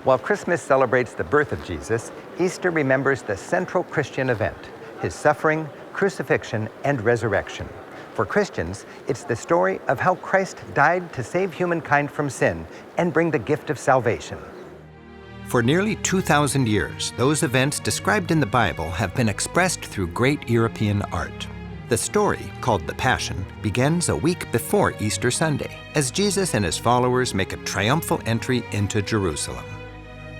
While Christmas celebrates the birth of Jesus, Easter remembers the central Christian event, his suffering, crucifixion, and resurrection. For Christians, it's the story of how Christ died to save humankind from sin and bring the gift of salvation. For nearly 2,000 years, those events described in the Bible have been expressed through great European art. The story, called The Passion, begins a week before Easter Sunday, as Jesus and his followers make a triumphal entry into Jerusalem.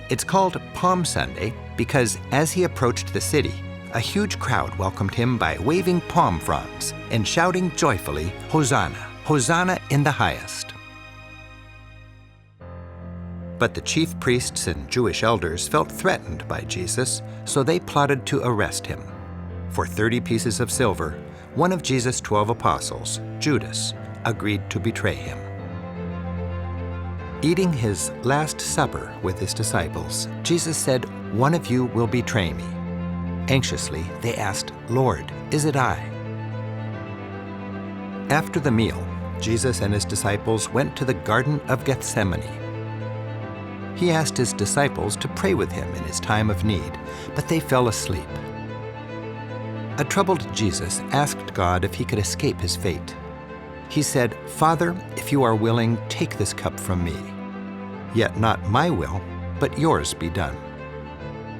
It's called Palm Sunday because as he approached the city, a huge crowd welcomed him by waving palm fronds and shouting joyfully, "Hosanna, Hosanna in the highest." But the chief priests and Jewish elders felt threatened by Jesus, so they plotted to arrest him. For 30 pieces of silver, one of Jesus' 12 apostles, Judas, agreed to betray him. Eating his Last Supper with his disciples, Jesus said, "One of you will betray me." Anxiously, they asked, "Lord, is it I?" After the meal, Jesus and his disciples went to the Garden of Gethsemane. He asked his disciples to pray with him in his time of need, but they fell asleep. A troubled Jesus asked God if he could escape his fate. He said, "Father, if you are willing, take this cup from me. Yet not my will, but yours be done."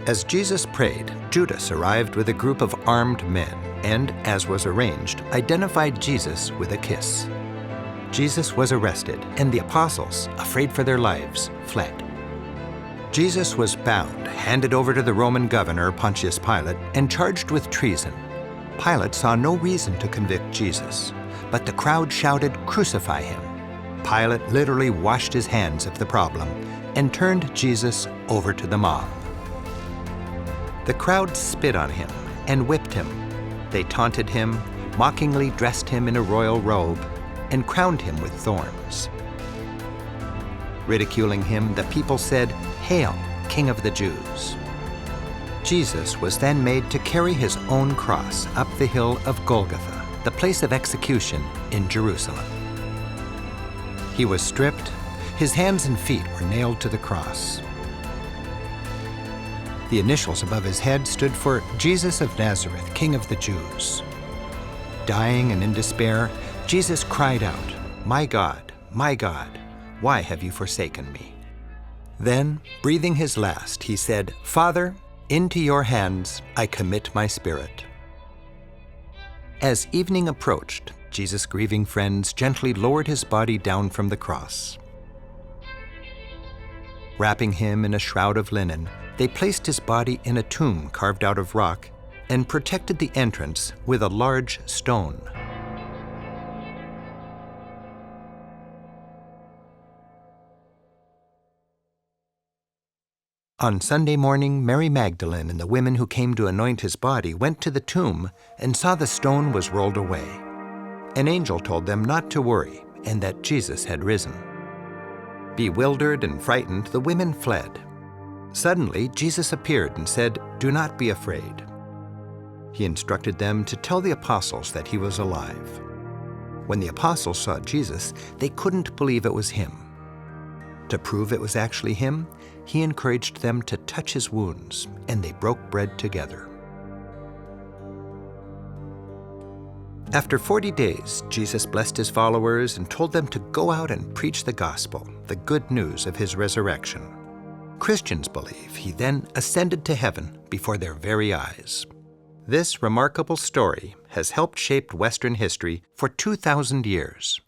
As Jesus prayed, Judas arrived with a group of armed men and, as was arranged, identified Jesus with a kiss. Jesus was arrested, and the apostles, afraid for their lives, fled. Jesus was bound, handed over to the Roman governor, Pontius Pilate, and charged with treason. Pilate saw no reason to convict Jesus, but the crowd shouted, "Crucify him." Pilate literally washed his hands of the problem and turned Jesus over to the mob. The crowd spit on him and whipped him. They taunted him, mockingly dressed him in a royal robe, and crowned him with thorns. Ridiculing him, the people said, "Hail, King of the Jews." Jesus was then made to carry his own cross up the hill of Golgotha, the place of execution in Jerusalem. He was stripped, his hands and feet were nailed to the cross. The initials above his head stood for Jesus of Nazareth, King of the Jews. Dying and in despair, Jesus cried out, my God, why have you forsaken me?" Then, breathing his last, he said, "Father, into your hands I commit my spirit." As evening approached, Jesus' grieving friends gently lowered his body down from the cross. Wrapping him in a shroud of linen, they placed his body in a tomb carved out of rock and protected the entrance with a large stone. On Sunday morning, Mary Magdalene and the women who came to anoint his body went to the tomb and saw the stone was rolled away. An angel told them not to worry and that Jesus had risen. Bewildered and frightened, the women fled. Suddenly, Jesus appeared and said, "Do not be afraid." He instructed them to tell the apostles that he was alive. When the apostles saw Jesus, they couldn't believe it was him. To prove it was actually him, he encouraged them to touch his wounds, and they broke bread together. After 40 days, Jesus blessed his followers and told them to go out and preach the gospel, the good news of his resurrection. Christians believe he then ascended to heaven before their very eyes. This remarkable story has helped shape Western history for 2,000 years.